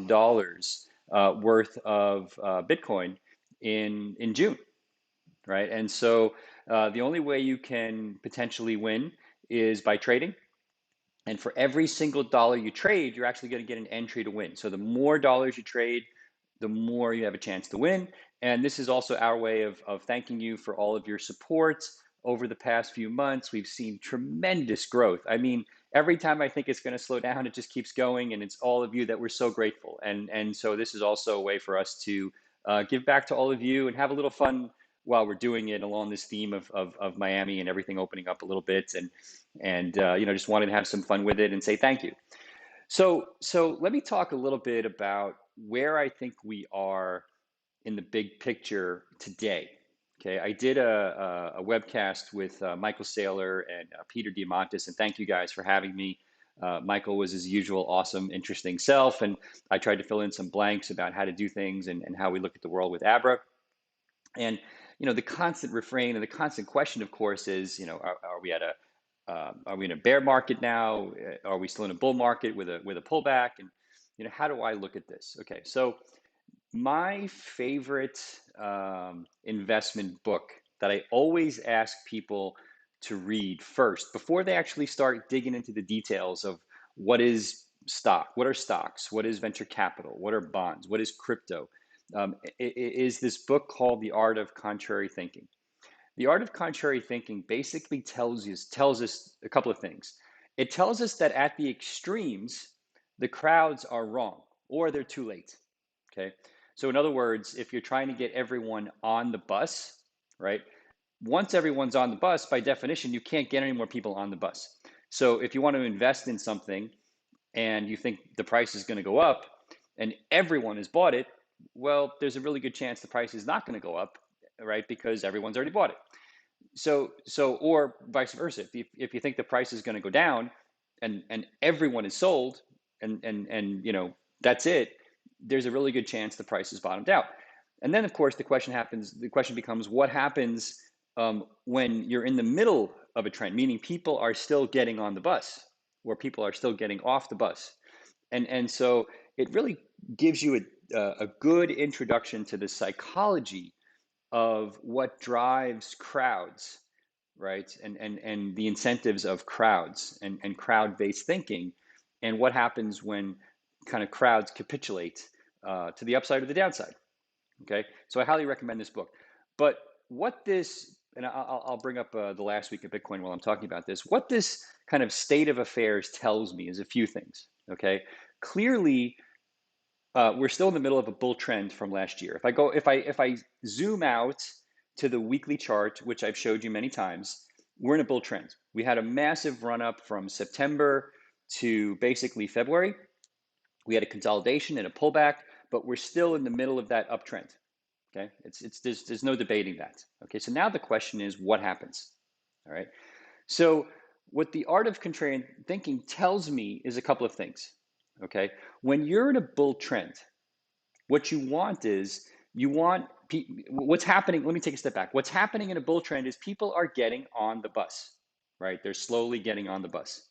dollars worth of Bitcoin in June, right? And so the only way you can potentially win is by trading. And for every single dollar you trade, you're actually going to get an entry to win. So the more dollars you trade, the more you have a chance to win. And this is also our way of thanking you for all of your support over the past few months. We've seen tremendous growth. I mean, every time I think it's going to slow down, it just keeps going. And it's all of you that we're so grateful. And so this is also a way for us to give back to all of you and have a little fun while we're doing it along this theme of Miami and everything opening up a little bit. And just wanted to have some fun with it and say thank you. So let me talk a little bit about where I think we are in the big picture today. Okay, I did a webcast with Michael Saylor and Peter Diamandis, and thank you guys for having me. Michael was his usual awesome, interesting self, and I tried to fill in some blanks about how to do things and how we look at the world with Abra. And the constant refrain and the constant question, of course, is are we in a bear market now? Are we still in a bull market with a pullback? And how do I look at this? Okay, so my favorite investment book that I always ask people to read first before they actually start digging into the details of what is stock, what are stocks, what is venture capital, what are bonds, what is crypto, is this book called The Art of Contrary Thinking. The Art of Contrary Thinking basically tells us a couple of things. It tells us that at the extremes, the crowds are wrong or they're too late. Okay. So in other words, if you're trying to get everyone on the bus, right? Once everyone's on the bus, by definition, you can't get any more people on the bus. So if you want to invest in something and you think the price is going to go up and everyone has bought it, well, there's a really good chance the price is not going to go up, right? Because everyone's already bought it. So or vice versa. If you think the price is going to go down and everyone is sold and that's it, there's a really good chance the price is bottomed out. And then of course the question becomes what happens when you're in the middle of a trend, meaning people are still getting on the bus or people are still getting off the bus. And so it really gives you a good introduction to the psychology of what drives crowds, right? And the incentives of crowds and crowd-based thinking, and what happens when kind of crowds capitulate to the upside or the downside. Okay, so I highly recommend this book. But what this, and I'll bring up the last week of Bitcoin while I'm talking about this. What this kind of state of affairs tells me is a few things. Okay, clearly we're still in the middle of a bull trend from last year. If I zoom out to the weekly chart, which I've showed you many times, we're in a bull trend. We had a massive run up from September to basically February. We had a consolidation and a pullback, but we're still in the middle of that uptrend. Okay, there's no debating that. Okay, so now the question is what happens? All right. So what the art of contrarian thinking tells me is a couple of things. Okay, when you're in a bull trend, what you want is what's happening. Let me take a step back. What's happening in a bull trend is people are getting on the bus, right? They're slowly getting on the bus,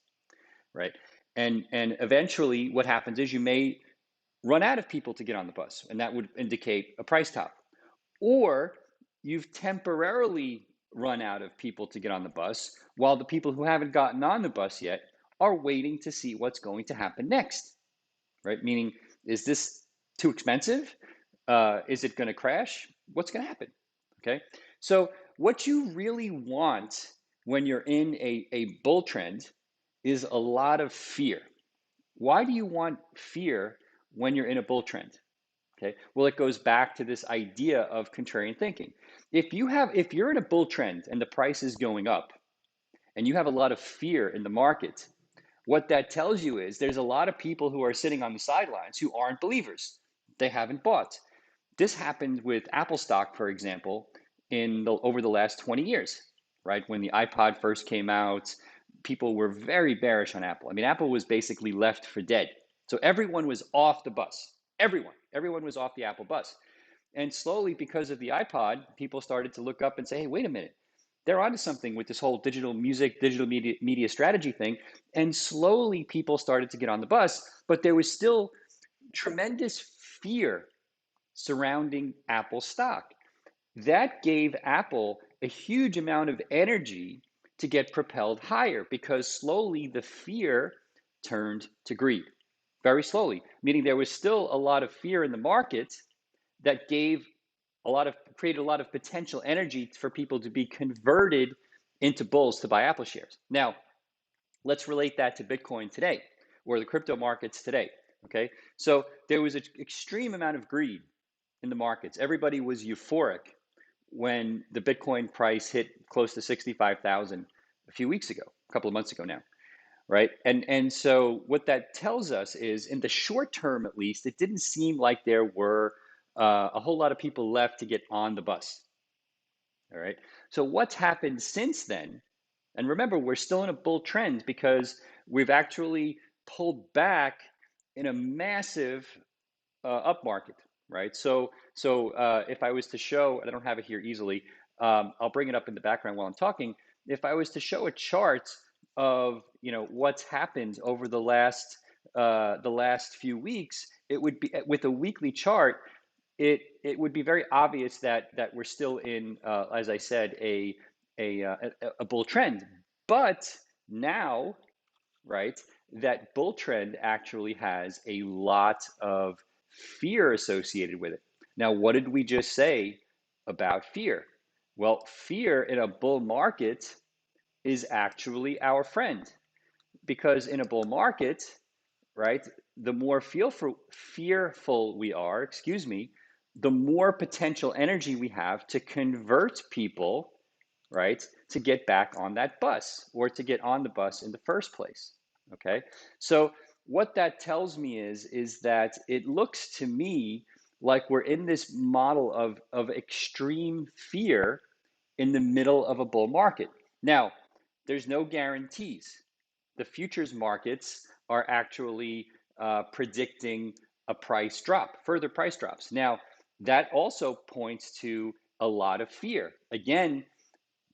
right? And eventually, what happens is you may run out of people to get on the bus, and that would indicate a price top, or you've temporarily run out of people to get on the bus, while the people who haven't gotten on the bus yet are waiting to see what's going to happen next, right? Meaning, is this too expensive? Is it going to crash? What's going to happen? Okay. So what you really want when you're in a bull trend is a lot of fear. Why do you want fear when you're in a bull trend? Okay. Well, it goes back to this idea of contrarian thinking. If you're in a bull trend and the price is going up and you have a lot of fear in the market, what that tells you is there's a lot of people who are sitting on the sidelines who aren't believers. They haven't bought. This happened with Apple stock, for example, over the last 20 years, right? When the iPod first came out, people were very bearish on Apple. I mean, Apple was basically left for dead. So everyone was off the bus. Everyone was off the Apple bus. And slowly, because of the iPod, people started to look up and say, hey, wait a minute. They're onto something with this whole digital music, digital media strategy thing. And slowly people started to get on the bus, but there was still tremendous fear surrounding Apple stock. That gave Apple a huge amount of energy to get propelled higher because slowly the fear turned to greed. Very slowly, meaning there was still a lot of fear in the market that created a lot of potential energy for people to be converted into bulls to buy Apple shares. Now, let's relate that to Bitcoin today or the crypto markets today. Okay, so there was an extreme amount of greed in the markets. Everybody was euphoric when the Bitcoin price hit close to 65,000 a few weeks ago, a couple of months ago now, right? And so what that tells us is, in the short term at least, it didn't seem like there were a whole lot of people left to get on the bus. All right. So what's happened since then? And remember, we're still in a bull trend because we've actually pulled back in a massive up market, right? So if I was to show, and I don't have it here easily, I'll bring it up in the background while I'm talking. If I was to show a chart of what's happened over the last few weeks, it would be with a weekly chart. It would be very obvious that we're still in, as I said, a bull trend. But now, right, that bull trend actually has a lot of fear associated with it. Now, what did we just say about fear? Well, fear in a bull market is actually our friend, because in a bull market, right, the more fearful we are, excuse me, the more potential energy we have to convert people, right, to get back on that bus or to get on the bus in the first place. Okay, so what that tells me is that it looks to me like we're in this model of extreme fear in the middle of a bull market. Now, there's no guarantees. The futures markets are actually predicting a price drop, further price drops. Now, that also points to a lot of fear. Again,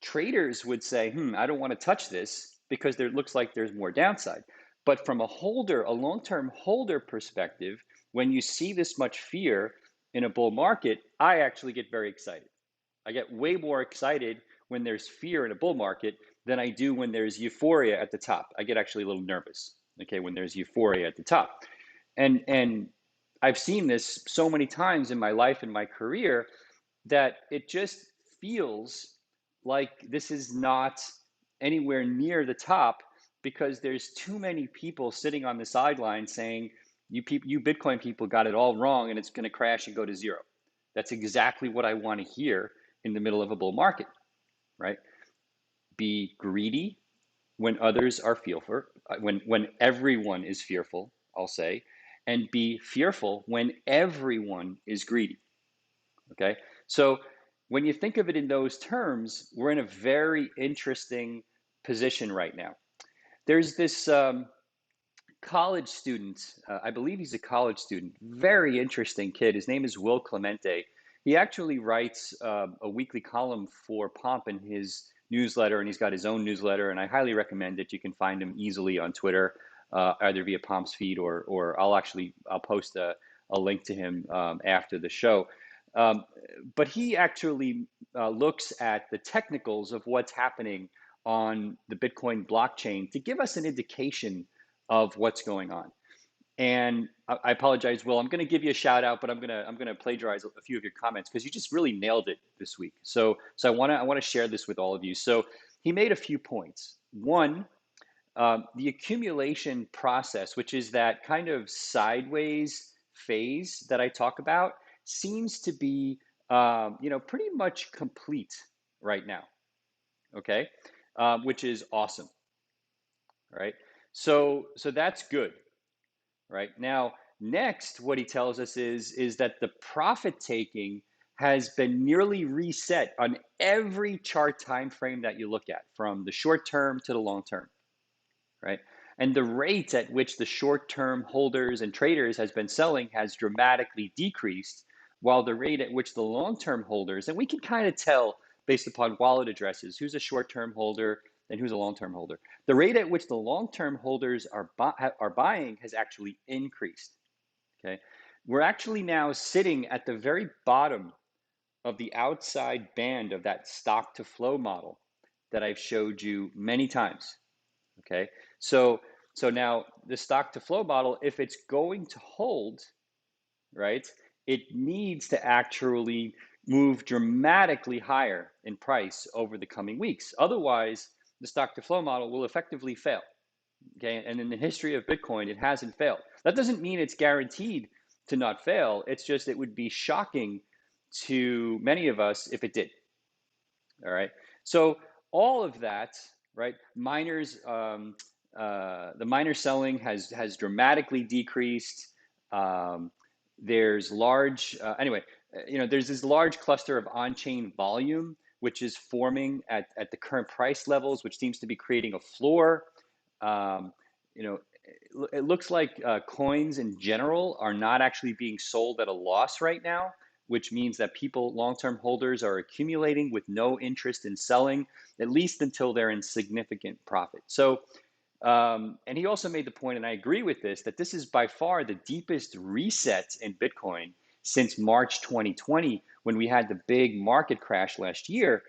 traders would say, I don't want to touch this because there looks like there's more downside. But from a long-term holder perspective, when you see this much fear in a bull market, I actually get very excited. I get way more excited when there's fear in a bull market than I do when there's euphoria at the top. I get actually a little nervous, okay, when there's euphoria at the top. And I've seen this so many times in my life and my career that it just feels like this is not anywhere near the top because there's too many people sitting on the sideline saying, you Bitcoin people got it all wrong and it's going to crash and go to zero. That's exactly what I want to hear in the middle of a bull market, right? Be greedy when others are fearful, when everyone is fearful, I'll say, and be fearful when everyone is greedy. Okay, so when you think of it in those terms, we're in a very interesting position right now. There's this college student, I believe he's a college student, very interesting kid. His name is Will Clemente. He actually writes a weekly column for Pomp in his newsletter, and he's got his own newsletter, and I highly recommend it. You can find him easily on Twitter, either via Pomp's feed or I'll post a link to him after the show. But he actually looks at the technicals of what's happening on the Bitcoin blockchain to give us an indication of what's going on. And I apologize, Will. I'm going to give you a shout out, but I'm going to plagiarize a few of your comments because you just really nailed it this week. So I want to share this with all of you. So he made a few points. One, the accumulation process, which is that kind of sideways phase that I talk about, seems to be pretty much complete right now. Okay, which is awesome. Right. So that's good. Right now, next, what he tells us is that the profit taking has been nearly reset on every chart time frame that you look at, from the short term to the long term. Right? And the rate at which the short-term holders and traders has been selling has dramatically decreased, while the rate at which the long-term holders, and we can kind of tell based upon wallet addresses who's a short-term holder and who's a long-term holder. The rate at which the long-term holders are buying has actually increased. Okay. We're actually now sitting at the very bottom of the outside band of that stock to flow model that I've showed you many times. Okay. So now the stock to flow model, if it's going to hold, right, it needs to actually move dramatically higher in price over the coming weeks. Otherwise, the stock to flow model will effectively fail. Okay. And in the history of Bitcoin, it hasn't failed. That doesn't mean it's guaranteed to not fail. It's just it would be shocking to many of us if it did. All right. So all of that, right? The miner selling has dramatically decreased. Um, there's large, there's this large cluster of on-chain volume which is forming at the current price levels, which seems to be creating a floor. Um, you know, it looks like coins in general are not actually being sold at a loss right now, which means that people, long-term holders, are accumulating with no interest in selling, at least until they're in significant profit. So, and he also made the point, and I agree with this, that this is by far the deepest reset in Bitcoin since March 2020, when we had the big market crash last year.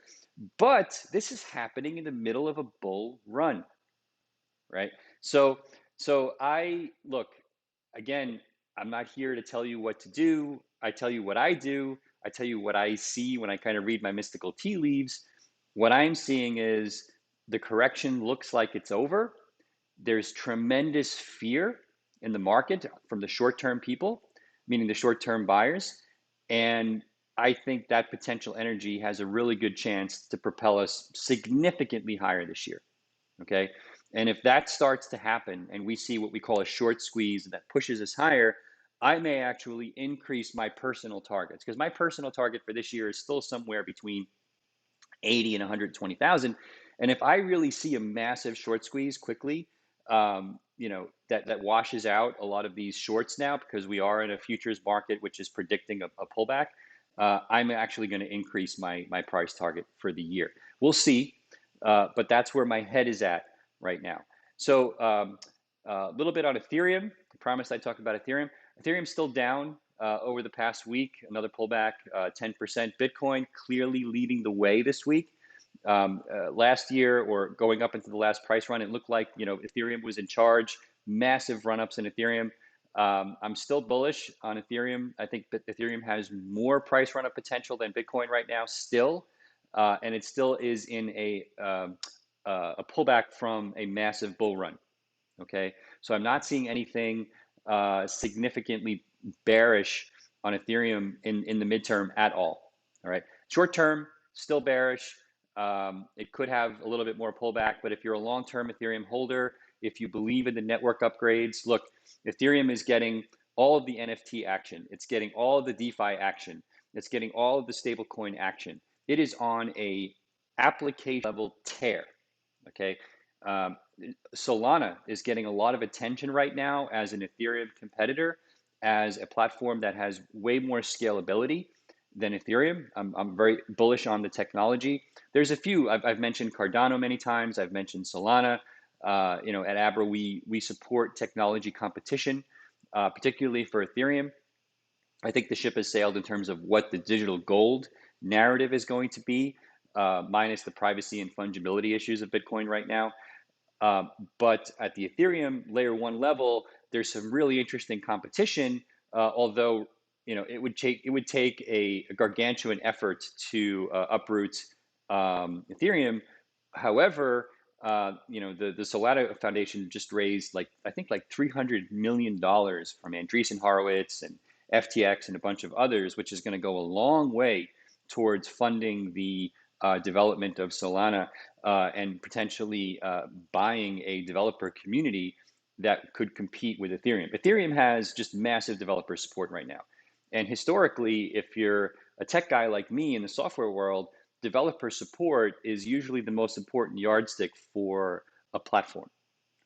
But this is happening in the middle of a bull run, right? So, I look again. I'm not here to tell you what to do. I tell you what I do. I tell you what I see when I kind of read my mystical tea leaves. What I'm seeing is the correction looks like it's over. There's tremendous fear in the market from the short-term people, meaning the short-term buyers, and I think that potential energy has a really good chance to propel us significantly higher this year. Okay. And if that starts to happen and we see what we call a short squeeze that pushes us higher, I may actually increase my personal targets, because my personal target for this year is still somewhere between 80 and 120,000. And if I really see a massive short squeeze quickly, that washes out a lot of these shorts now, because we are in a futures market which is predicting a pullback, I'm actually going to increase my price target for the year. We'll see, but that's where my head is at right now. So a little bit on Ethereum. I promised I'd talk about Ethereum. Ethereum's still down over the past week, another pullback, 10%. Bitcoin clearly leading the way this week. Last year, or going up into the last price run, it looked like Ethereum was in charge. Massive run-ups in Ethereum. I'm still bullish on Ethereum. I think that Ethereum has more price run-up potential than Bitcoin right now still, and it still is in a pullback from a massive bull run. Okay, so I'm not seeing anything significantly bearish on Ethereum in the midterm at all. All right, short term, still bearish. It could have a little bit more pullback, but if you're a long-term Ethereum holder, if you believe in the network upgrades, look, Ethereum is getting all of the NFT action. It's getting all of the DeFi action. It's getting all of the stablecoin action. It is on a application level tear. Okay. Um, Solana is getting a lot of attention right now as an Ethereum competitor, as a platform that has way more scalability than Ethereum. I'm very bullish on the technology. There's a few. I've mentioned Cardano many times. I've mentioned Solana. At Abra, we support technology competition, particularly for Ethereum. I think the ship has sailed in terms of what the digital gold narrative is going to be, minus the privacy and fungibility issues of Bitcoin right now. But at the Ethereum layer one level, there's some really interesting competition. Although it would take a gargantuan effort to uproot Ethereum. However, the Solana Foundation just raised I think $300 million from Andreessen Horowitz and FTX and a bunch of others, which is going to go a long way towards funding the development of Solana, and potentially buying a developer community that could compete with Ethereum. Ethereum has just massive developer support right now. And historically, if you're a tech guy like me in the software world, developer support is usually the most important yardstick for a platform,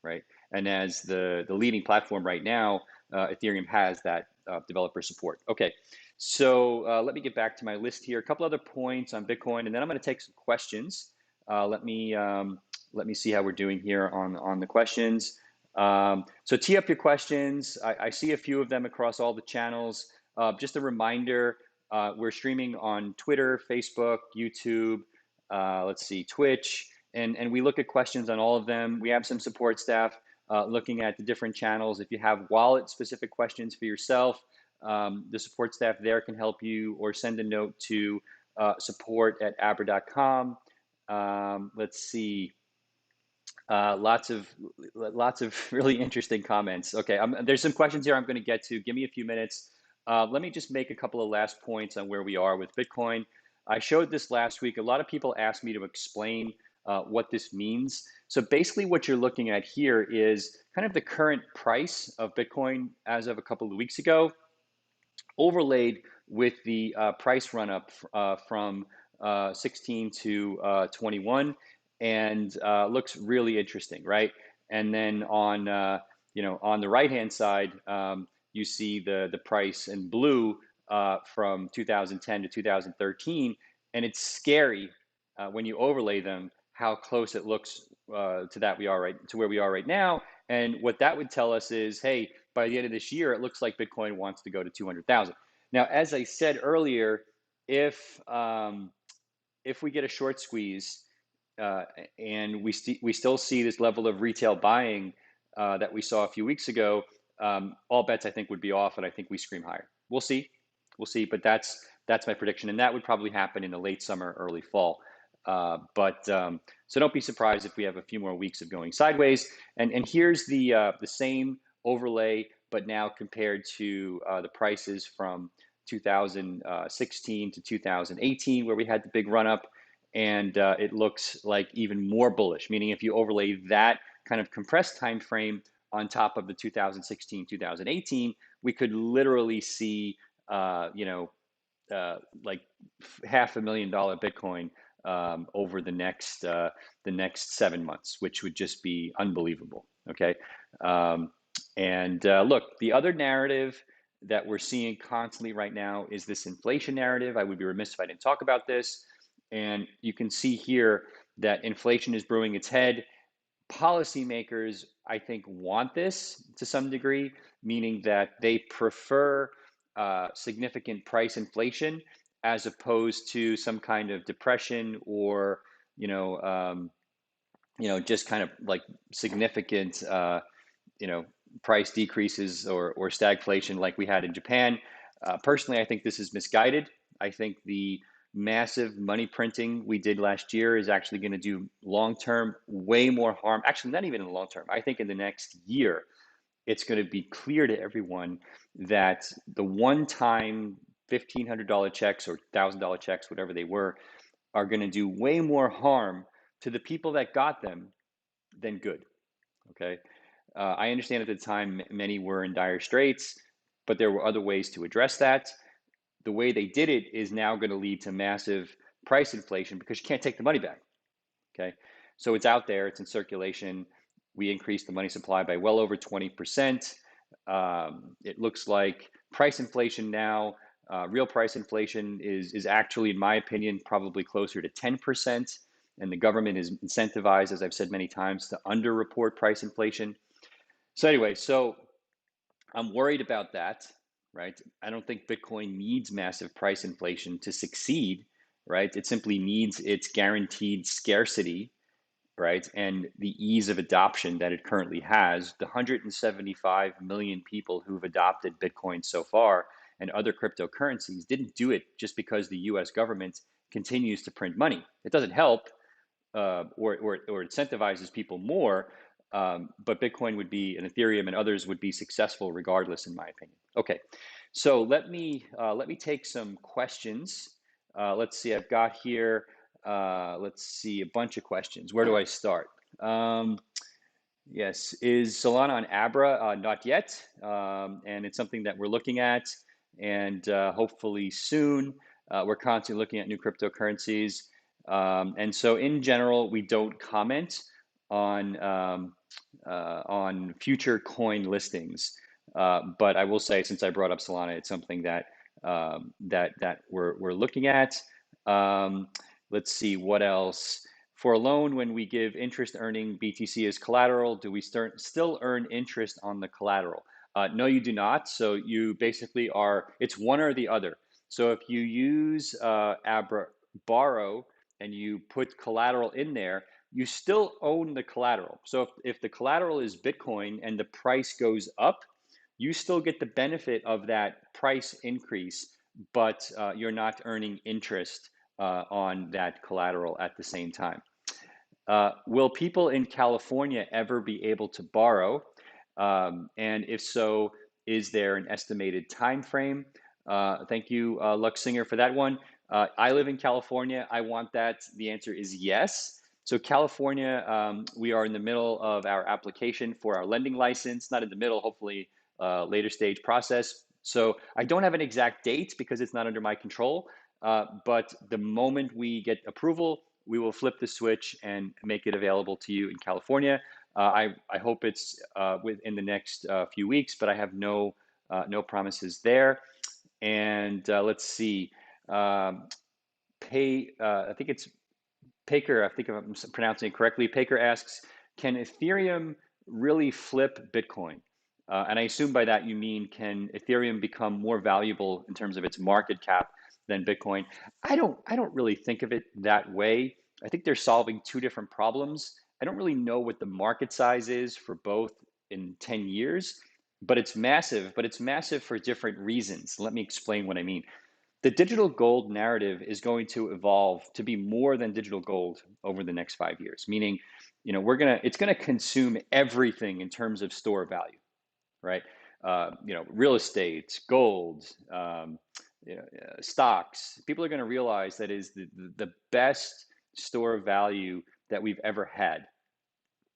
right? And as the leading platform right now, Ethereum has that developer support. Okay, so let me get back to my list here. A couple other points on Bitcoin, and then I'm going to take some questions. Let me see how we're doing here on the questions. So tee up your questions. I see a few of them across all the channels. Just a reminder, we're streaming on Twitter, Facebook, YouTube, let's see, Twitch, and we look at questions on all of them. We have some support staff looking at the different channels. If you have wallet-specific questions for yourself, the support staff there can help you, or send a note to support@abra.com. Let's see. Lots of really interesting comments. Okay, there's some questions here I'm going to get to. Give me a few minutes. Let me just make a couple of last points on where we are with Bitcoin. I showed this last week. A lot of people asked me to explain what this means. So basically what you're looking at here is kind of the current price of Bitcoin as of a couple of weeks ago, overlaid with the price run up from 16 to 21, and looks really interesting, right? And then on on the right hand side, you see the price in blue from 2010 to 2013, and it's scary when you overlay them how close it looks to where we are right now. And what that would tell us is, hey, by the end of this year, it looks like Bitcoin wants to go to 200,000. Now, as I said earlier, if we get a short squeeze and we still see this level of retail buying that we saw a few weeks ago, all bets I think would be off, and I think we scream higher. We'll see, but that's my prediction, and that would probably happen in the late summer, early fall. So don't be surprised if we have a few more weeks of going sideways. And here's the same overlay, but now compared to the prices from 2016 to 2018, where we had the big run up, and it looks like even more bullish. Meaning, if you overlay that kind of compressed time frame on top of the 2016 2018, we could literally see like $500,000 Bitcoin over the next 7 months, which would just be unbelievable. Okay, look, the other narrative that we're seeing constantly right now is this inflation narrative. I would be remiss if I didn't talk about this. And you can see here that inflation is brewing its head. Policymakers, I think, want this to some degree, meaning that they prefer significant price inflation as opposed to some kind of depression, or just kind of like significant price decreases or stagflation like we had in Japan. Personally, I think this is misguided. I think the massive money printing we did last year is actually going to do long-term way more harm. Actually, not even in the long term. I think in the next year, it's going to be clear to everyone that the one-time $1,500 checks or $1,000 checks, whatever they were, are going to do way more harm to the people that got them than good. Okay. I understand at the time many were in dire straits, but there were other ways to address that. The way they did it is now going to lead to massive price inflation because you can't take the money back. Okay, so it's out there, it's in circulation. We increased the money supply by well over 20%. It looks like price inflation now, real price inflation is actually, in my opinion, probably closer to 10%. And the government is incentivized, as I've said many times, to underreport price inflation. So anyway, so I'm worried about that, right? I don't think Bitcoin needs massive price inflation to succeed, right? It simply needs its guaranteed scarcity, right? And the ease of adoption that it currently has. The 175 million people who've adopted Bitcoin so far and other cryptocurrencies didn't do it just because the US government continues to print money. It doesn't help or incentivizes people more, but Bitcoin would be, and Ethereum and others would be successful regardless, in my opinion. Okay, so let me take some questions. Let's see, I've got here, let's see, a bunch of questions. Where do I start? Yes, is Solana on Abra? Not yet, and it's something that we're looking at, and hopefully soon. We're constantly looking at new cryptocurrencies. And so in general, we don't comment on future coin listings. But I will say, since I brought up Solana, it's something that that we're looking at. Let's see what else. For a loan, when we give interest earning BTC as collateral, do we still earn interest on the collateral? No, you do not. So you basically it's one or the other. So if you use Abra borrow and you put collateral in there, you still own the collateral. So if the collateral is Bitcoin and the price goes up, you still get the benefit of that price increase, but you're not earning interest on that collateral at the same time. Will people in California ever be able to borrow? And if so, is there an estimated time frame? Thank you, Lux Singer, for that one. I live in California. I want that. The answer is yes. So California, we are in the middle of our application for our lending license. Not in the middle, hopefully later stage process. So I don't have an exact date because it's not under my control. But the moment we get approval, we will flip the switch and make it available to you in California. I hope it's within the next few weeks, but I have no promises there. And let's see, I think it's Paker, I think if I'm pronouncing it correctly. Paker asks, can Ethereum really flip Bitcoin? And I assume by that you mean, can Ethereum become more valuable in terms of its market cap than Bitcoin? I don't really think of it that way. I think they're solving two different problems. I don't really know what the market size is for both in 10 years, but it's massive, for different reasons. Let me explain what I mean. The digital gold narrative is going to evolve to be more than digital gold over the next 5 years, meaning, it's gonna consume everything in terms of store value, right? Real estate, gold, stocks. People are going to realize that is the best store of value that we've ever had.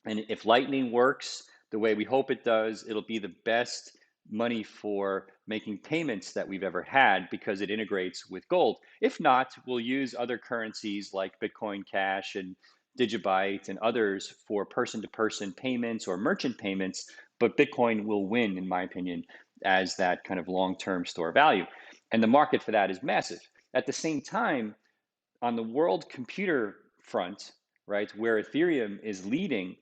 And if Lightning works the way we hope it does, it'll be the best money for making payments that we've ever had because it integrates with gold. If not, we'll use other currencies like Bitcoin Cash and Digibyte and others for person-to-person payments or merchant payments, but Bitcoin will win, in my opinion, as that kind of long-term store value. And the market for that is massive. At the same time, on the world computer front, right, where Ethereum is leading,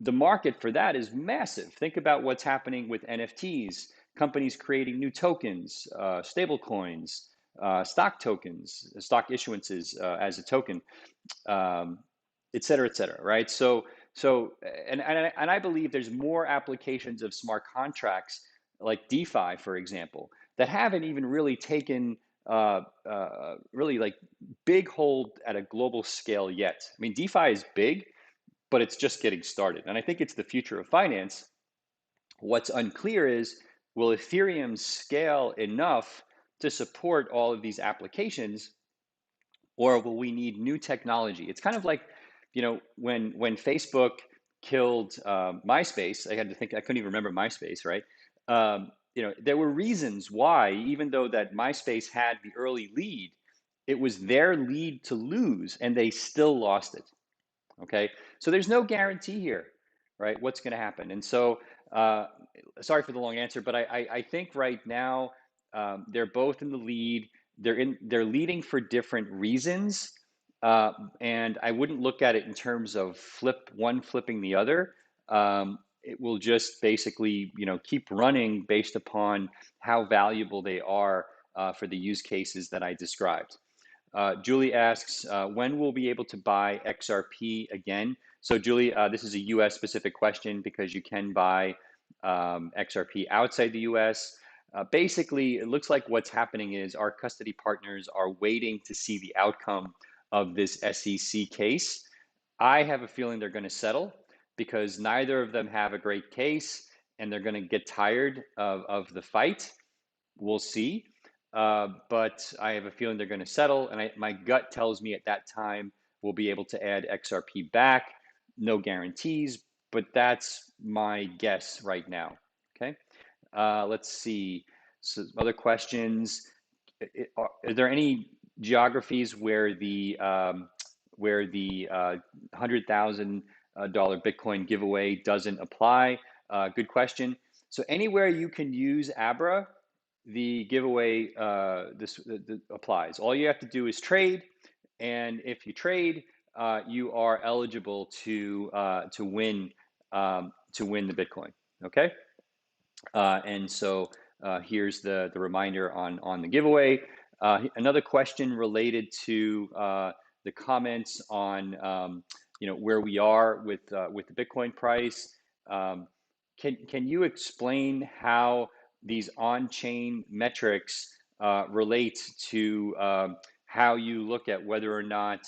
the market for that is massive. Think about what's happening with NFTs, companies creating new tokens, stable coins, stock tokens, stock issuances as a token, et cetera, right? And I believe there's more applications of smart contracts like DeFi, for example, that haven't even really taken really like big hold at a global scale yet. I mean, DeFi is big, but it's just getting started. And I think it's the future of finance. What's unclear is, will Ethereum scale enough to support all of these applications, or will we need new technology? It's kind of like, when Facebook killed MySpace, I had to think, I couldn't even remember MySpace, right? There were reasons why, even though that MySpace had the early lead, it was their lead to lose, and they still lost it. Okay, so there's no guarantee here, right? What's going to happen? And so, sorry for the long answer, but I think right now they're both in the lead. They're leading for different reasons, and I wouldn't look at it in terms of one flipping the other. It will just basically, keep running based upon how valuable they are for the use cases that I described. Julie asks, when will we be able to buy XRP again? So Julie, this is a US specific question because you can buy XRP outside the US. Basically, it looks like what's happening is our custody partners are waiting to see the outcome of this SEC case. I have a feeling they're going to settle because neither of them have a great case and they're going to get tired of the fight. We'll see. But I have a feeling they're going to settle, and my gut tells me at that time we'll be able to add XRP back. No guarantees, but that's my guess right now. Okay, let's see. So other questions. Are there any geographies where the $100,000 Bitcoin giveaway doesn't apply? Good question. So anywhere you can use Abra, the giveaway this applies. All you have to do is trade, and if you trade, you are eligible to win the Bitcoin. Okay, and so here's the reminder on the giveaway. Another question related to the comments on where we are with the Bitcoin price. Um, can you explain how these on-chain metrics relate to how you look at whether or not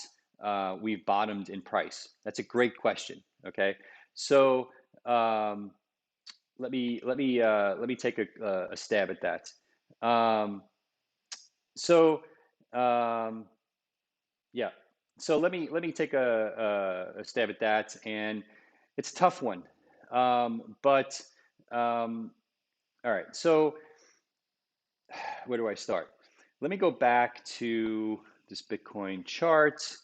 we've bottomed in price? That's a great question. Okay, so let me take a stab at that. Um, so um, yeah, so let me take a stab at that, and it's a tough one. But all right, so where do I start? Let me go back to this Bitcoin chart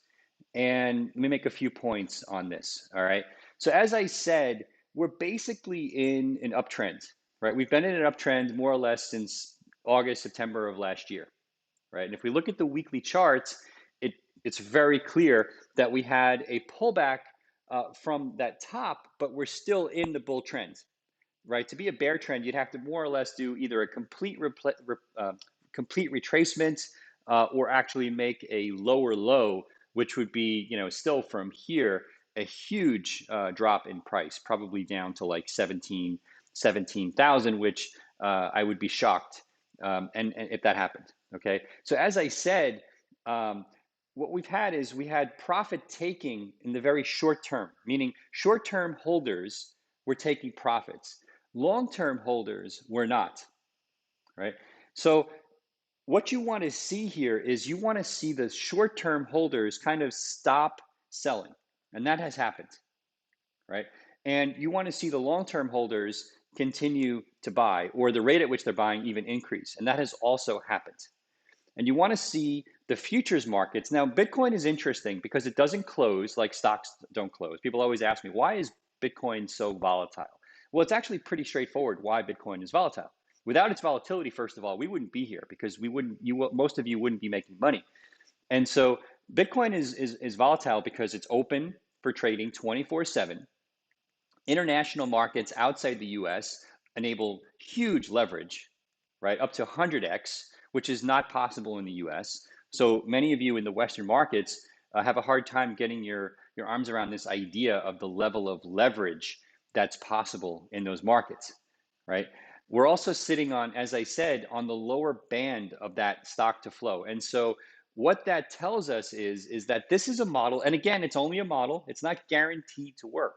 and let me make a few points on this. All right. So as I said, we're basically in an uptrend, right? We've been in an uptrend more or less since August, September of last year, right? And if we look at the weekly charts, it's very clear that we had a pullback from that top, but we're still in the bull trend, right? To be a bear trend, you'd have to more or less do either a complete retracement or actually make a lower low, which would be, still from here, a huge drop in price, probably down to like 17,000, which I would be shocked and if that happened. Okay, so as I said, what we've had is we had profit taking in the very short term, meaning short term holders were taking profits. Long-term holders were not, right? So what you want to see here is you want to see the short-term holders kind of stop selling, and that has happened, right? And you want to see the long-term holders continue to buy, or the rate at which they're buying even increase, and that has also happened. And you want to see the futures markets. Now, Bitcoin is interesting because it doesn't close like stocks don't close. People always ask me, why is Bitcoin so volatile? Well, it's actually pretty straightforward why Bitcoin is volatile. Without its volatility, first of all, we wouldn't be here because most of you wouldn't be making money. And so Bitcoin is volatile because it's open for trading 24/7. International markets outside the US enable huge leverage, right? Up to 100x, which is not possible in the US. So many of you in the Western markets have a hard time getting your arms around this idea of the level of leverage that's possible in those markets, right? We're also sitting on, as I said, on the lower band of that stock to flow. And so what that tells us is that this is a model, and again, it's only a model, it's not guaranteed to work.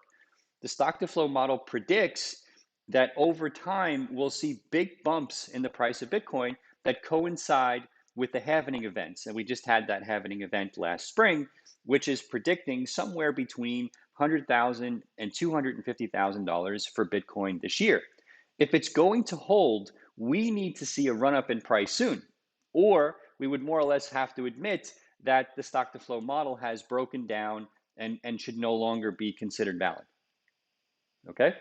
The stock to flow model predicts that over time we'll see big bumps in the price of Bitcoin that coincide with the halvening events. And we just had that halvening event last spring, which is predicting somewhere between $100,000 and $250,000 for Bitcoin this year. If it's going to hold, we need to see a run up in price soon, or we would more or less have to admit that the stock to flow model has broken down and should no longer be considered valid. Okay.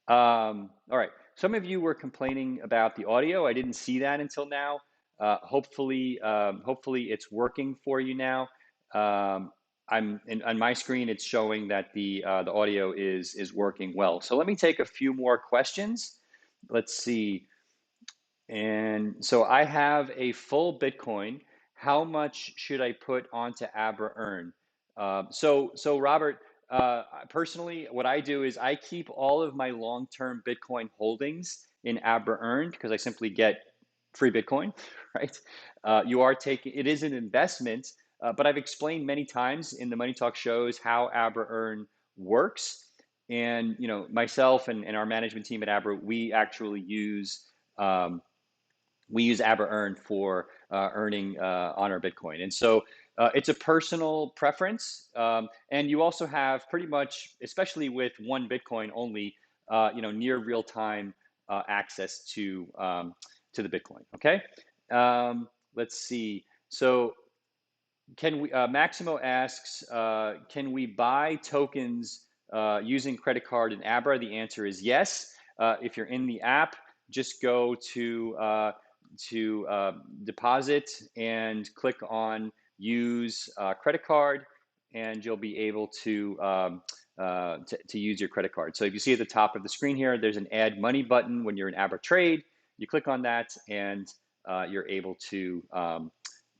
All right. Some of you were complaining about the audio. I didn't see that until now. Hopefully it's working for you now. On my screen. It's showing that the audio is working well. So let me take a few more questions. Let's see. And so I have a full Bitcoin. How much should I put onto Abra Earn? So Robert, personally, what I do is I keep all of my long-term Bitcoin holdings in Abra Earned because I simply get free Bitcoin, right? You are taking, it is an investment, but I've explained many times in the Money Talk shows how Abra Earn works. And myself and our management team at Abra, we actually use Abra Earn for earning on our Bitcoin. And so it's a personal preference. And you also have pretty much, especially with one Bitcoin only, near real time access to the Bitcoin. Okay. Let's see. So Maximo asks, can we buy tokens using credit card in Abra? The answer is yes. If you're in the app, just go to deposit and click on use credit card, and you'll be able to use your credit card. So if you see at the top of the screen here, there's an add money button when you're in Abra Trade. You click on that, and you're able to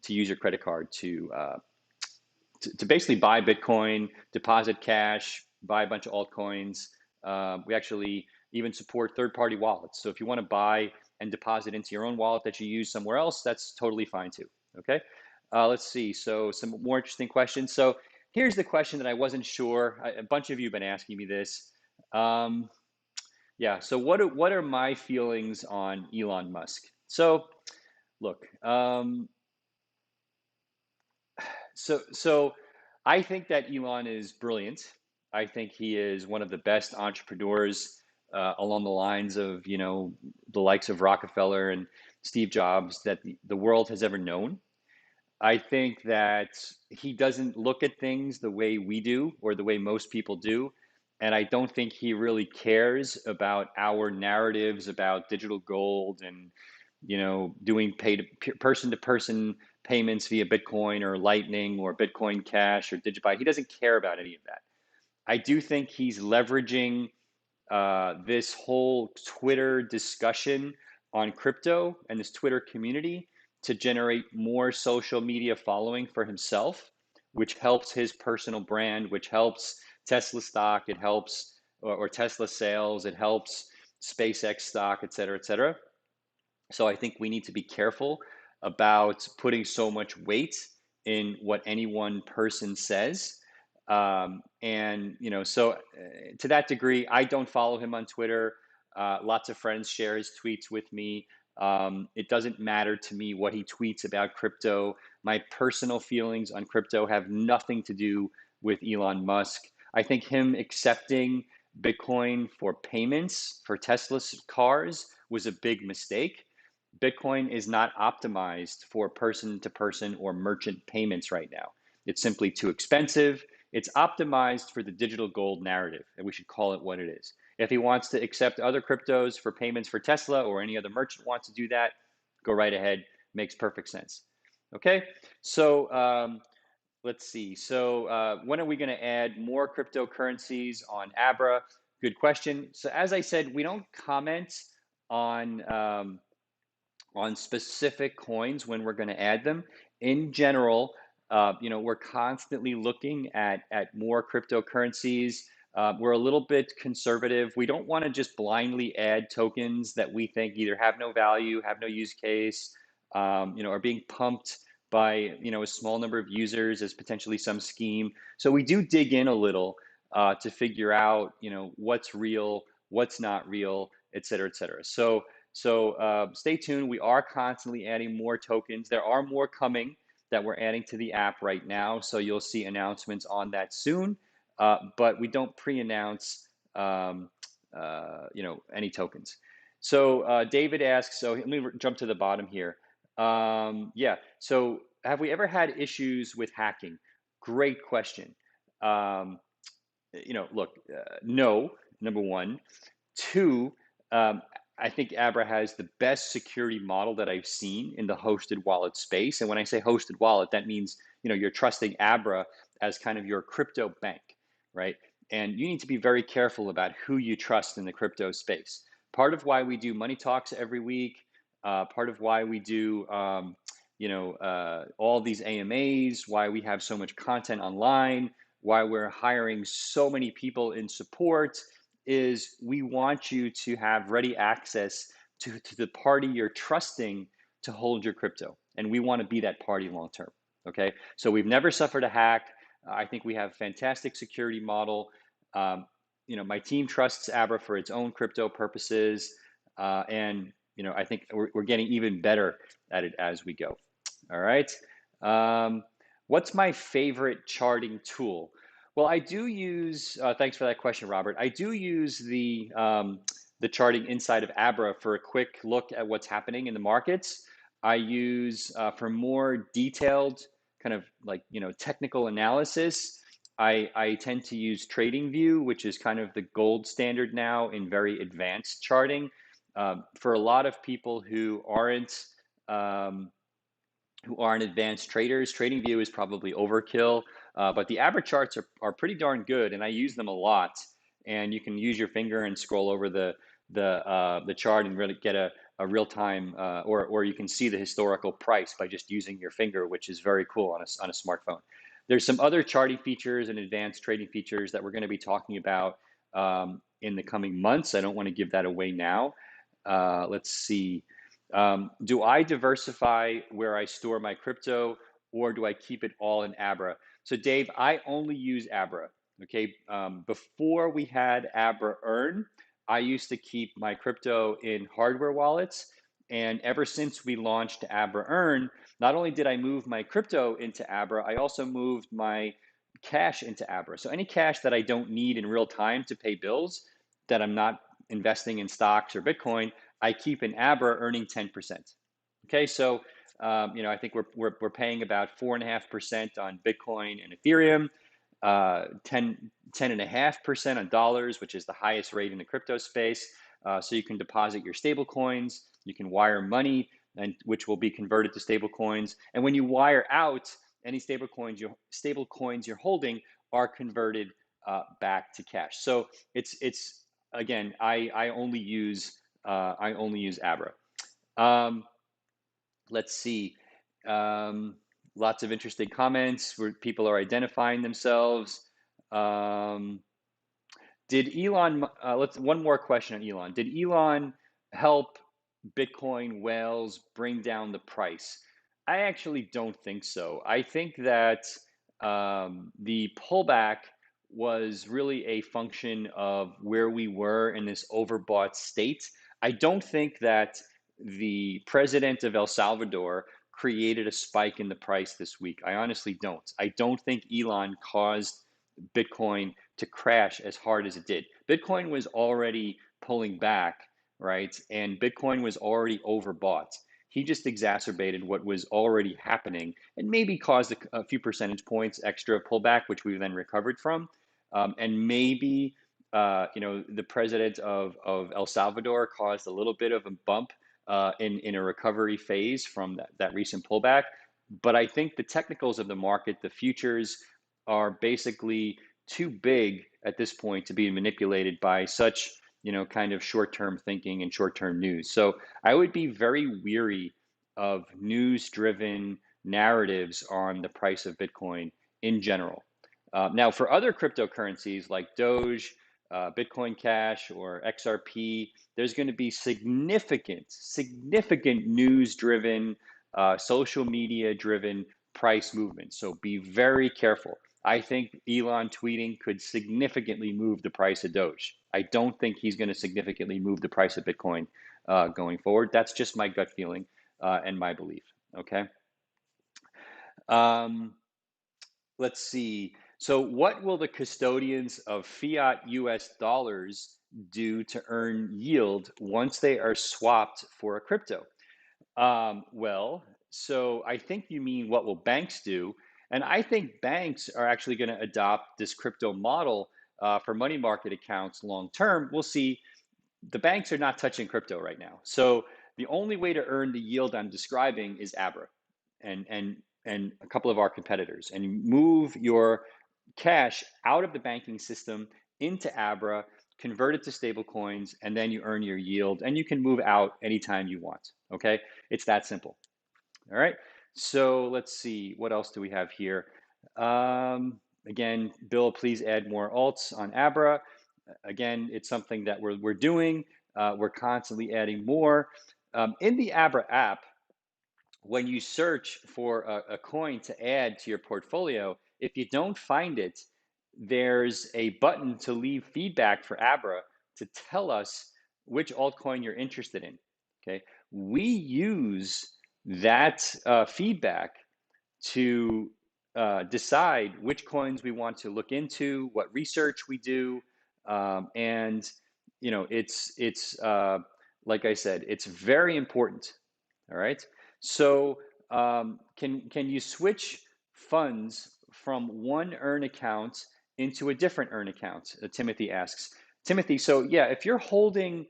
use your credit card to basically buy Bitcoin, deposit cash, buy a bunch of altcoins. We actually even support third-party wallets. So if you want to buy and deposit into your own wallet that you use somewhere else, that's totally fine too. Okay. Let's see. So some more interesting questions. So here's the question that I wasn't sure. A bunch of you have been asking me this. Um, yeah. So what are my feelings on Elon Musk? So look, so I think that Elon is brilliant. I think he is one of the best entrepreneurs along the lines of, the likes of Rockefeller and Steve Jobs that the world has ever known. I think that he doesn't look at things the way we do or the way most people do. And I don't think he really cares about our narratives about digital gold and, doing person to person payments via Bitcoin or Lightning or Bitcoin Cash or DigiBuy. He doesn't care about any of that. I do think he's leveraging this whole Twitter discussion on crypto and this Twitter community to generate more social media following for himself, which helps his personal brand, which helps Tesla stock, it helps, or Tesla sales, it helps SpaceX stock, et cetera, et cetera. So I think we need to be careful about putting so much weight in what any one person says. And so to that degree, I don't follow him on Twitter. Lots of friends share his tweets with me. It doesn't matter to me what he tweets about crypto. My personal feelings on crypto have nothing to do with Elon Musk. I think him accepting Bitcoin for payments for Tesla's cars was a big mistake. Bitcoin is not optimized for person to person or merchant payments right now. It's simply too expensive. It's optimized for the digital gold narrative, and we should call it what it is. If he wants to accept other cryptos for payments for Tesla or any other merchant wants to do that, go right ahead. Makes perfect sense. Okay, so let's see. So when are we going to add more cryptocurrencies on Abra? Good question. So as I said, we don't comment on on specific coins when we're going to add them. In general, we're constantly looking at more cryptocurrencies. We're a little bit conservative. We don't want to just blindly add tokens that we think either have no value, have no use case, are being pumped by a small number of users as potentially some scheme. So we do dig in a little to figure out what's real, what's not real, et cetera, et cetera. So stay tuned. We are constantly adding more tokens. There are more coming that we're adding to the app right now. So you'll see announcements on that soon. But we don't pre-announce, any tokens. So David asks. So let me jump to the bottom here. Yeah. So have we ever had issues with hacking? Great question. Look, no. Number one. Two. Um, I think Abra has the best security model that I've seen in the hosted wallet space. And when I say hosted wallet, that means you're trusting Abra as kind of your crypto bank, right? And you need to be very careful about who you trust in the crypto space. Part of why we do money talks every week, part of why we do all these AMAs, why we have so much content online, why we're hiring so many people in support is we want you to have ready access to the party you're trusting to hold your crypto. And we want to be that party long term. Okay. So we've never suffered a hack. I think we have a fantastic security model. My team trusts Abra for its own crypto purposes. And I think we're getting even better at it as we go. All right. What's my favorite charting tool? Well, I do use, thanks for that question, Robert. I do use the charting inside of Abra for a quick look at what's happening in the markets. I use, for more detailed kind of like, technical analysis, I tend to use TradingView, which is kind of the gold standard now in very advanced charting. For a lot of people who aren't advanced traders, TradingView is probably overkill. But the Abra charts are pretty darn good, and I use them a lot. And you can use your finger and scroll over the chart and really get a real time, or you can see the historical price by just using your finger, which is very cool on a smartphone. There's some other charting features and advanced trading features that we're going to be talking about in the coming months. I don't want to give that away now. Let's see. Do I diversify where I store my crypto, or do I keep it all in Abra? So Dave, I only use Abra. Okay. Before we had Abra Earn, I used to keep my crypto in hardware wallets. And ever since we launched Abra Earn, not only did I move my crypto into Abra, I also moved my cash into Abra. So any cash that I don't need in real time to pay bills, that I'm not investing in stocks or Bitcoin, I keep in Abra earning 10%. Okay, so I think we're paying about 4.5% on Bitcoin and Ethereum, 10.5% on dollars, which is the highest rate in the crypto space. So you can deposit your stable coins, you can wire money, and which will be converted to stable coins. And when you wire out, any stable coins you're holding are converted back to cash. So it's again, I only use Abra. Let's see. Lots of interesting comments where people are identifying themselves. Um, did Elon, one more question on Elon. Did Elon help Bitcoin whales bring down the price? I actually don't think so. I think that the pullback was really a function of where we were in this overbought state. I don't think that the president of El Salvador created a spike in the price this week. I honestly don't. I don't think Elon caused Bitcoin to crash as hard as it did. Bitcoin was already pulling back, right? And Bitcoin was already overbought. He just exacerbated what was already happening and maybe caused a few percentage points extra pullback, which we then recovered from. And maybe, the president of El Salvador caused a little bit of a bump in a recovery phase from that recent pullback. But I think the technicals of the market, the futures, are basically too big at this point to be manipulated by such kind of short-term thinking and short-term news. So I would be very weary of news-driven narratives on the price of Bitcoin in general. Now, for other cryptocurrencies like Doge, Bitcoin Cash, or XRP, there's going to be significant news-driven, social media-driven price movement. So be very careful. I think Elon tweeting could significantly move the price of Doge. I don't think he's going to significantly move the price of Bitcoin going forward. That's just my gut feeling and my belief. Okay. Let's see. So, what will the custodians of fiat US dollars do to earn yield once they are swapped for a crypto? Well, so I think you mean what will banks do? And I think banks are actually going to adopt this crypto model for money market accounts long term. We'll see. The banks are not touching crypto right now. So the only way to earn the yield I'm describing is Abra and a couple of our competitors, and move your cash out of the banking system into Abra, convert it to stable coins, and then you earn your yield, and you can move out anytime you want. Okay, it's that simple. All right, so let's see, what else do we have here? Again, Bill, please add more alts on Abra. Again, it's something that we're doing. We're constantly adding more. In the Abra app, when you search for a coin to add to your portfolio, if you don't find it, there's a button to leave feedback for Abra to tell us which altcoin you're interested in. Okay, we use that feedback to decide which coins we want to look into, what research we do, and it's like I said, it's very important. All right. So can you switch funds from one earn account into a different earn account? Timothy asks. Timothy, so yeah, if you're holding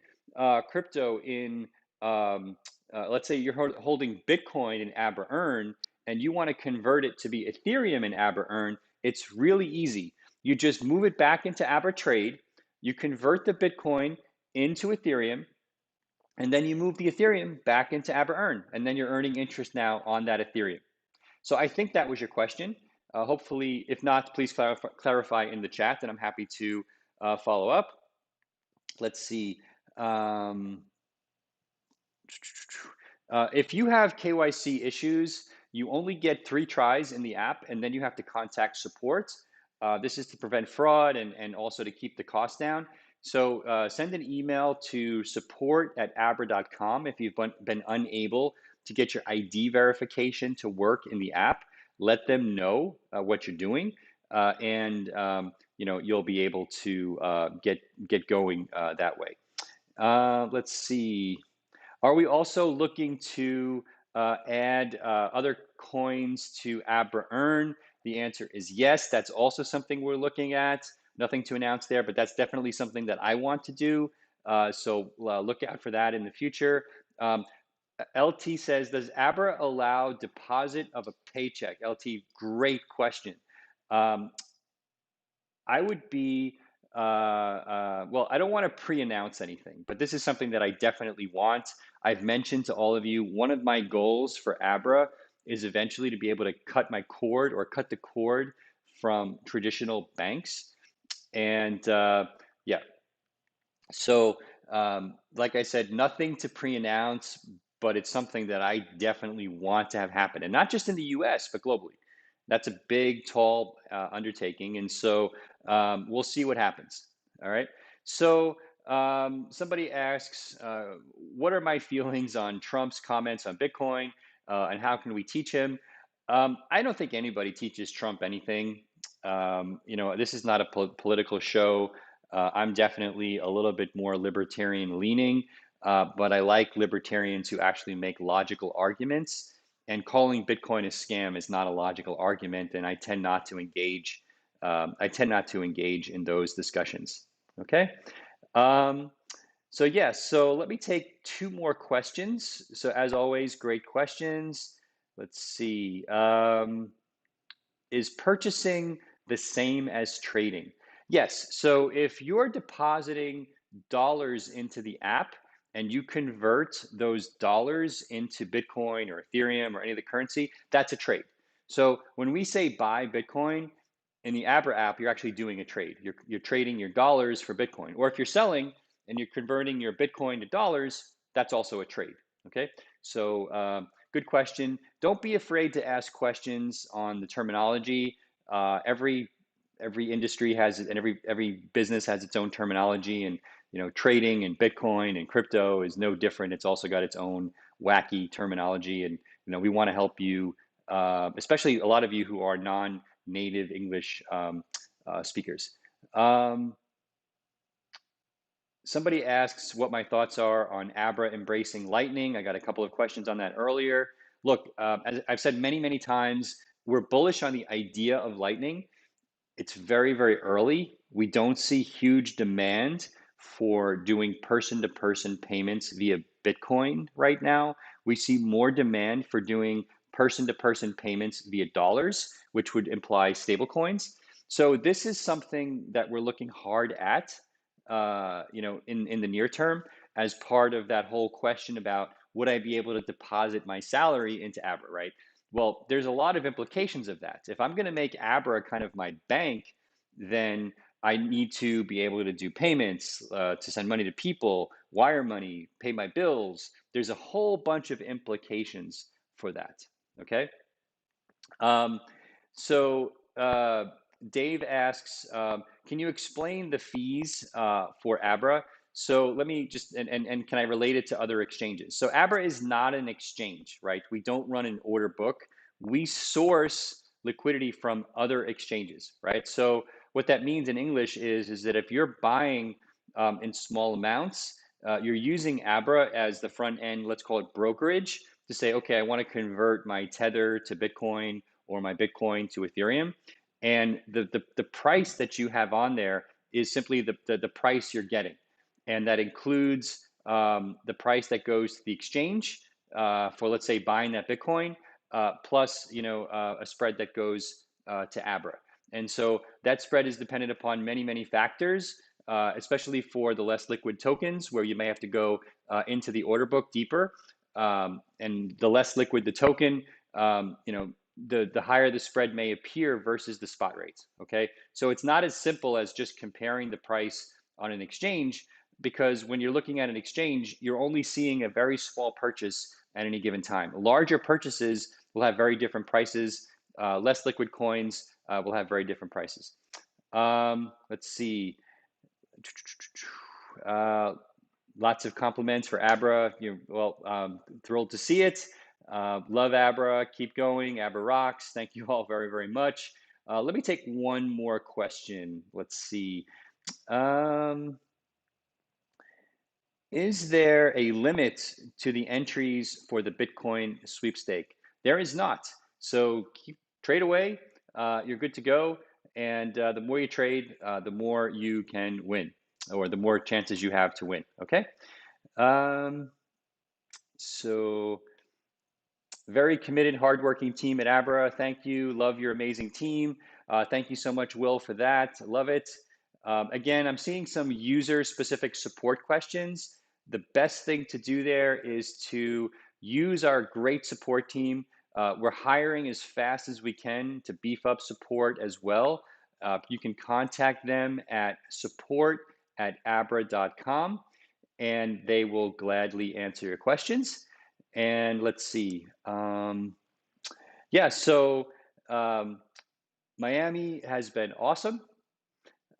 crypto in, let's say you're holding Bitcoin in Abra Earn, and you want to convert it to be Ethereum in Abra Earn, It's really easy. You just move it back into Abra Trade, you convert the Bitcoin into Ethereum, and then you move the Ethereum back into Abra Earn, and then you're earning interest now on that Ethereum. So I think that was your question. Hopefully, if not, please clarify in the chat, and I'm happy to follow up. Let's see. Um, if you have KYC issues, you only get 3 tries in the app, and then you have to contact support. This is to prevent fraud and also to keep the cost down. So send an email to support@abra.com if you've been unable to get your ID verification to work in the app. Let them know what you're doing, and you'll be able to get going that way. Let's see. Are we also looking to add other coins to Abra Earn? The answer is yes. That's also something we're looking at. Nothing to announce there, but that's definitely something that I want to do. So look out for that in the future. LT says, does Abra allow deposit of a paycheck? LT, great question. I would be, well, I don't want to pre-announce anything, but this is something that I definitely want. I've mentioned to all of you, one of my goals for Abra is eventually to be able to cut my cord or cut the cord from traditional banks. And yeah, so like I said, nothing to pre-announce, but it's something that I definitely want to have happen, and not just in the US, but globally. That's a big, tall undertaking, and so we'll see what happens. All right. So somebody asks, what are my feelings on Trump's comments on Bitcoin, and how can we teach him? I don't think anybody teaches Trump anything. This is not a political show. I'm definitely a little bit more libertarian leaning, but I like libertarians who actually make logical arguments. And calling Bitcoin a scam is not a logical argument, and I tend not to engage. I tend not to engage in those discussions. Okay. So yes. So let me take 2 more questions. So as always, great questions. Let's see. Is purchasing the same as trading? Yes. So if you're depositing dollars into the app and you convert those dollars into Bitcoin or Ethereum or any of the currency, that's a trade. So when we say buy Bitcoin in the Abra app, you're actually doing a trade. You're trading your dollars for Bitcoin. Or if you're selling and you're converting your Bitcoin to dollars, that's also a trade. Okay. So good question. Don't be afraid to ask questions on the terminology. Every industry has and every business has its own terminology, and trading and Bitcoin and crypto is no different. It's also got its own wacky terminology, and we want to help you, especially a lot of you who are non-native English speakers. Somebody asks what my thoughts are on Abra embracing Lightning. I got a couple of questions on that earlier. Look, as I've said many, many times, we're bullish on the idea of Lightning. It's very, very early. We don't see huge demand for doing person-to-person payments via Bitcoin right now. We see more demand for doing person-to-person payments via dollars, which would imply stablecoins. So this is something that we're looking hard at, in the near term, as part of that whole question about would I be able to deposit my salary into Abra, right? Well, there's a lot of implications of that. If I'm going to make Abra kind of my bank, then I need to be able to do payments, to send money to people, wire money, pay my bills. There's a whole bunch of implications for that. Okay. So Dave asks, can you explain the fees for Abra? So let me just, and can I relate it to other exchanges? So Abra is not an exchange, right? We don't run an order book. We source liquidity from other exchanges, right? So what that means in English is that if you're buying in small amounts, you're using Abra as the front end, let's call it brokerage, to say, okay, I want to convert my Tether to Bitcoin or my Bitcoin to Ethereum. And the price that you have on there is simply the price you're getting. And that includes the price that goes to the exchange for, let's say, buying that Bitcoin, plus a spread that goes to Abra. And so that spread is dependent upon many, many factors, especially for the less liquid tokens where you may have to go into the order book deeper. And the less liquid the token, the higher the spread may appear versus the spot rates. Okay, so it's not as simple as just comparing the price on an exchange, because when you're looking at an exchange, you're only seeing a very small purchase at any given time. Larger purchases will have very different prices. Less liquid coins will have very different prices. Let's see. Lots of compliments for Abra. Thrilled to see it. Love Abra. Keep going. Abra rocks. Thank you all very, very much. Let me take one more question. Let's see. Is there a limit to the entries for the Bitcoin sweepstake? There is not. So trade away. You're good to go. And the more you trade, the more you can win, or the more chances you have to win. Okay. So very committed, hardworking team at Abra. Thank you. Love your amazing team. Thank you so much, Will, for that. Love it. Again, I'm seeing some user-specific support questions. The best thing to do there is to use our great support team. We're hiring as fast as we can to beef up support as well. You can contact them at support@abra.com, and they will gladly answer your questions. And let's see. Miami has been awesome.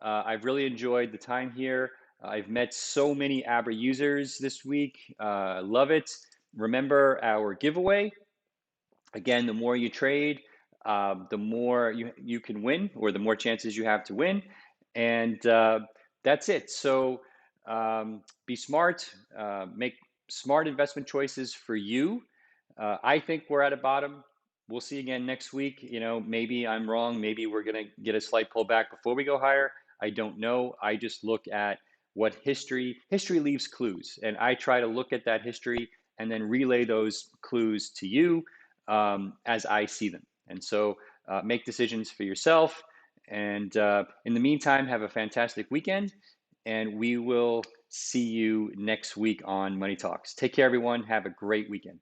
I've really enjoyed the time here. I've met so many Abra users this week. Love it. Remember our giveaway. Again, the more you trade, the more you can win, or the more chances you have to win. And that's it. So be smart, make smart investment choices for you. I think we're at a bottom. We'll see again next week. Maybe I'm wrong. Maybe we're going to get a slight pullback before we go higher. I don't know. I just look at what history leaves clues, and I try to look at that history and then relay those clues to you as I see them. And so make decisions for yourself. And in the meantime, have a fantastic weekend, and we will see you next week on Money Talks. Take care, everyone. Have a great weekend.